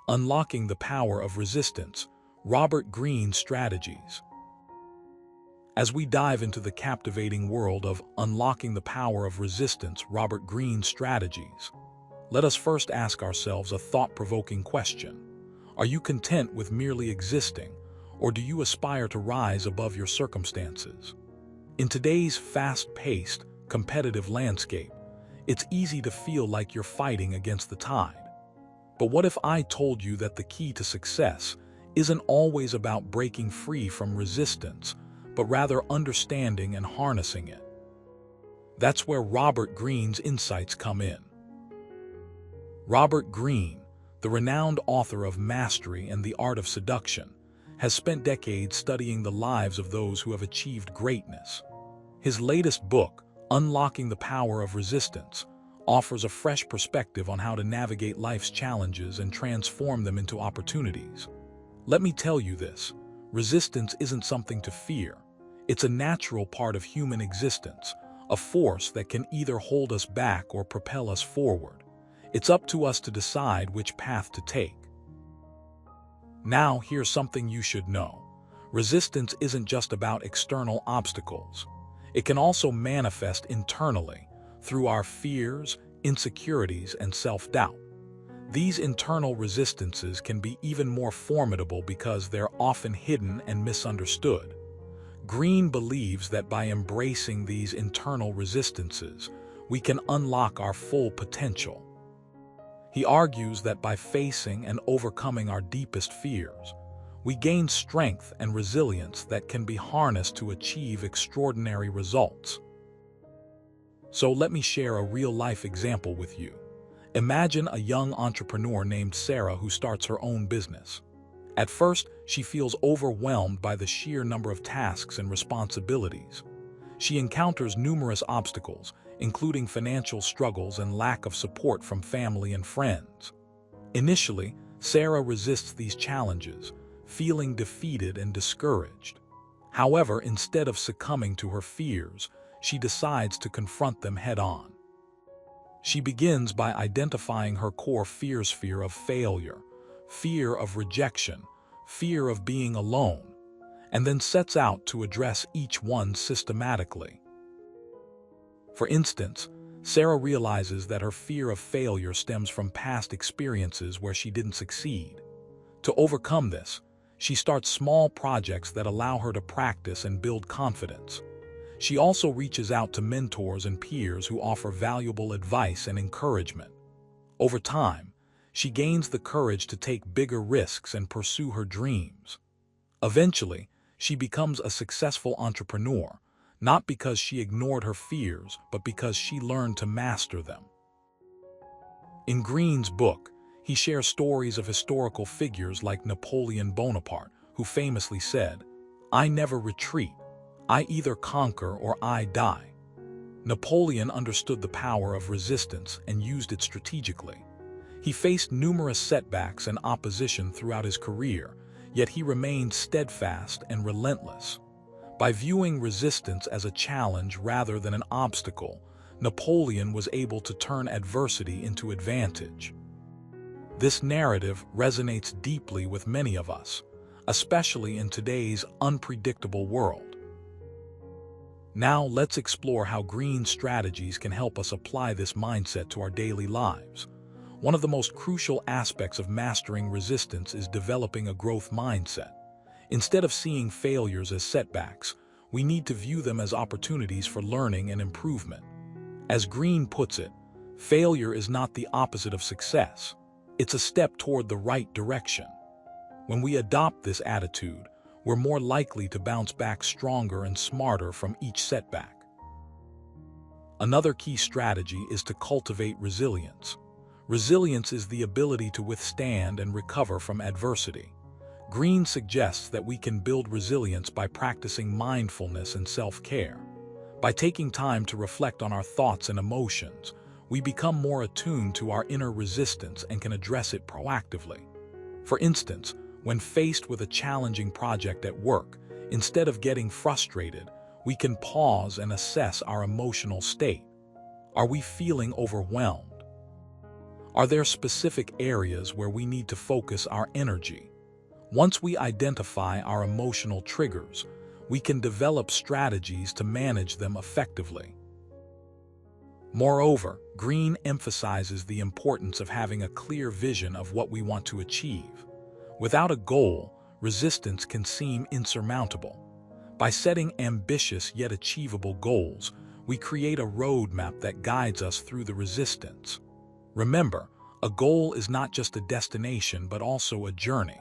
Unlocking the Power of Resistance, Robert Greene Strategies. As we dive into the captivating world of Unlocking the Power of Resistance, Robert Greene Strategies, let us first ask ourselves a thought-provoking question. Are you content with merely existing, or do you aspire to rise above your circumstances? In today's fast-paced, competitive landscape, it's easy to feel like you're fighting against the tide. But what if I told you that the key to success isn't always about breaking free from resistance, but rather understanding and harnessing it? That's where Robert Greene's insights come in. Robert Greene, the renowned author of Mastery and the Art of Seduction, has spent decades studying the lives of those who have achieved greatness. His latest book, Unlocking the Power of Resistance, offers a fresh perspective on how to navigate life's challenges and transform them into opportunities. Let me tell you this, resistance isn't something to fear. It's a natural part of human existence, a force that can either hold us back or propel us forward. It's up to us to decide which path to take. Now, here's something you should know. Resistance isn't just about external obstacles. It can also manifest internally, through our fears, insecurities, and self-doubt. These internal resistances can be even more formidable because they're often hidden and misunderstood. Greene believes that by embracing these internal resistances, we can unlock our full potential. He argues that by facing and overcoming our deepest fears, we gain strength and resilience that can be harnessed to achieve extraordinary results. So let me share a real-life example with you. Imagine a young entrepreneur named Sarah who starts her own business. At first, she feels overwhelmed by the sheer number of tasks and responsibilities. She encounters numerous obstacles, including financial struggles and lack of support from family and friends. Initially, Sarah resists these challenges, feeling defeated and discouraged. However, instead of succumbing to her fears, she decides to confront them head-on. She begins by identifying her core fears: fear of failure, fear of rejection, fear of being alone, and then sets out to address each one systematically. For instance, Sarah realizes that her fear of failure stems from past experiences where she didn't succeed. To overcome this, she starts small projects that allow her to practice and build confidence. She also reaches out to mentors and peers who offer valuable advice and encouragement. Over time, she gains the courage to take bigger risks and pursue her dreams. Eventually, she becomes a successful entrepreneur, not because she ignored her fears, but because she learned to master them. In Greene's book, he shares stories of historical figures like Napoleon Bonaparte, who famously said, "I never retreat. I either conquer or I die." Napoleon understood the power of resistance and used it strategically. He faced numerous setbacks and opposition throughout his career, yet he remained steadfast and relentless. By viewing resistance as a challenge rather than an obstacle, Napoleon was able to turn adversity into advantage. This narrative resonates deeply with many of us, especially in today's unpredictable world. Now let's explore how Greene strategies can help us apply this mindset to our daily lives. One of the most crucial aspects of mastering resistance is developing a growth mindset. Instead of seeing failures as setbacks, we need to view them as opportunities for learning and improvement. As Greene puts it, failure is not the opposite of success. It's a step toward the right direction. When we adopt this attitude, we're more likely to bounce back stronger and smarter from each setback. Another key strategy is to cultivate resilience. Resilience is the ability to withstand and recover from adversity. Greene suggests that we can build resilience by practicing mindfulness and self-care. By taking time to reflect on our thoughts and emotions, we become more attuned to our inner resistance and can address it proactively. For instance, when faced with a challenging project at work, instead of getting frustrated, we can pause and assess our emotional state. Are we feeling overwhelmed? Are there specific areas where we need to focus our energy? Once we identify our emotional triggers, we can develop strategies to manage them effectively. Moreover, Greene emphasizes the importance of having a clear vision of what we want to achieve. Without a goal, resistance can seem insurmountable. By setting ambitious yet achievable goals, we create a roadmap that guides us through the resistance. Remember, a goal is not just a destination but also a journey.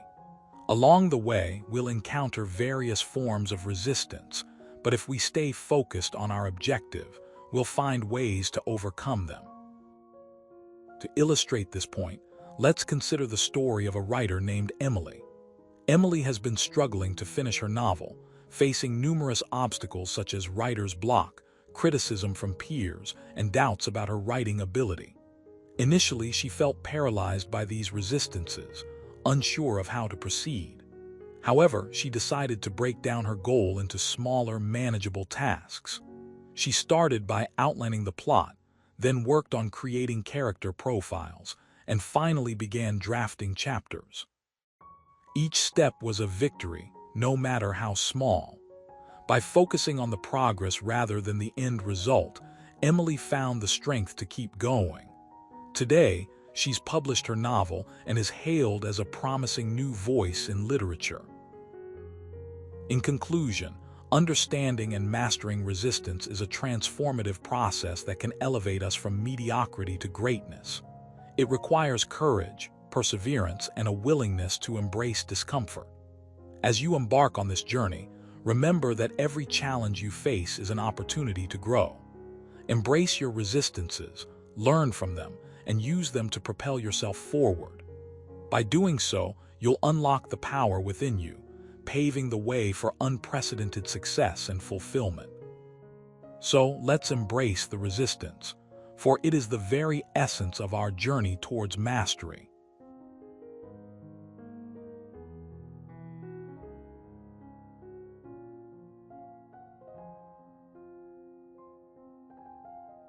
Along the way, we'll encounter various forms of resistance, but if we stay focused on our objective, we'll find ways to overcome them. To illustrate this point, let's consider the story of a writer named Emily. Emily has been struggling to finish her novel, facing numerous obstacles such as writer's block, criticism from peers, and doubts about her writing ability. Initially, she felt paralyzed by these resistances, unsure of how to proceed. However, she decided to break down her goal into smaller, manageable tasks. She started by outlining the plot, then worked on creating character profiles, and finally began drafting chapters. Each step was a victory, no matter how small. By focusing on the progress rather than the end result, Emily found the strength to keep going. Today, she's published her novel and is hailed as a promising new voice in literature. In conclusion, understanding and mastering resistance is a transformative process that can elevate us from mediocrity to greatness. It requires courage, perseverance, and a willingness to embrace discomfort. As you embark on this journey, remember that every challenge you face is an opportunity to grow. Embrace your resistances, learn from them, and use them to propel yourself forward. By doing so, you'll unlock the power within you, paving the way for unprecedented success and fulfillment. So let's embrace the resistance, for it is the very essence of our journey towards mastery.